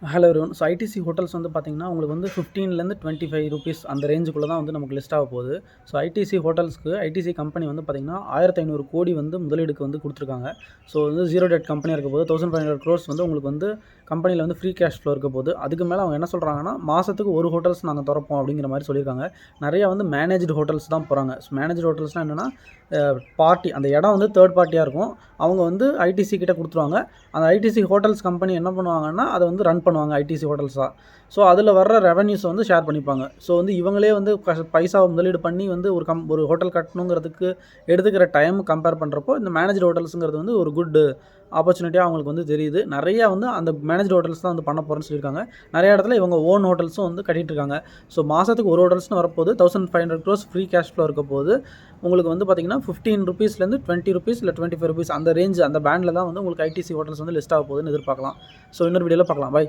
Hello everyone. So ITC hotels வந்து பார்த்தீங்கன்னா, உங்களுக்கு வந்து 15லேருந்து ₹25 அந்த ரேஞ்சுக்குள்ள தான் வந்து நமக்கு லிஸ்ட் ஆக போகுது. ஸோ ஐடிசி ஹோட்டல்ஸ்க்கு ஐடிசி கம்பெனி வந்து பார்த்தீங்கன்னா, 1500 கோடி வந்து முதலீடுக்கு வந்து குடுத்துருக்காங்க. ஸோ வந்து ஜீரோ டெட் கம்பெனியா இருக்க போது 1500 க்ரோர்ஸ் வந்து உங்களுக்கு வந்து கம்பெனியில் வந்து ஃப்ரீ கேஷ் ஃப்ளோ இருக்க போது. அதுக்கு மேலே அவங்க என்ன சொல்கிறாங்கன்னா, மாதத்துக்கு ஒரு ஹோட்டல்ஸ் நாங்கள் திறப்போம் அப்படிங்கிற மாதிரி சொல்லியிருக்காங்க. நிறையா வந்து மேனேஜ்டு ஹோட்டல்ஸ் தான் போகிறாங்க. ஸோ மேனேஜ்டு ஹோட்டல்ஸ்னால் என்னென்னா, பார்ட்டி அந்த இடம் வந்து தேர்ட் பார்ட்டியாக இருக்கும். அவங்க வந்து ஐடிசி கிட்ட கொடுத்துருவாங்க. அந்த ஐடிசி ஹோட்டல்ஸ் கம்பெனி என்ன பண்ணுவாங்கன்னா, அதை வந்து ரன் பண்ணுவாங்க ஐடிசி ஹோட்டல்ஸாக. ஸோ அதில் வர்ற ரெவன்யூஸை வந்து ஷேர் பண்ணிப்பாங்க. ஸோ வந்து இவங்களே வந்து பைசாவை முதலீடு பண்ணி வந்து ஒரு ஹோட்டல் கட்டணுங்கிறதுக்கு எடுத்துக்கிற டைம் கம்பேர் பண்ணுறப்போ, இந்த மேனேஜ்டு ஹோட்டல்ஸுங்கிறது வந்து ஒரு குட் ஆப்பர்ச்சுனிட்டியாக அவங்களுக்கு வந்து தெரியுது. நிறையா வந்து அந்த மேனேஜ்டு ஹோட்டல்ஸ் தான் வந்து பண்ண போகிறேன்னு சொல்லியிருக்காங்க. நிறைய இடத்துல இவங்க ஓன் ஹோட்டல்ஸும் வந்து கட்டிகிட்டு இருக்காங்க. ஸோ மாதத்துக்கு ஒரு ஹோட்டல்ஸ்னு வரப்போது 1500 க்ரோர்ஸ் ஃப்ரீ கேஷ் ஃப்ளோ இருக்க போது உங்களுக்கு வந்து பார்த்தீங்கன்னா ₹15லேருந்து ₹20 இல்லை ₹25 அந்த ரேஞ்ச் அந்த பேண்டில் தான் வந்து உங்களுக்கு ஐடிசி ஹோட்டல்ஸ் வந்து லிஸ்ட் ஆக போகுதுன்னு எதிர்பார்க்கலாம். ஸோ இன்னொரு வீடியோவில் பார்க்கலாம். பை.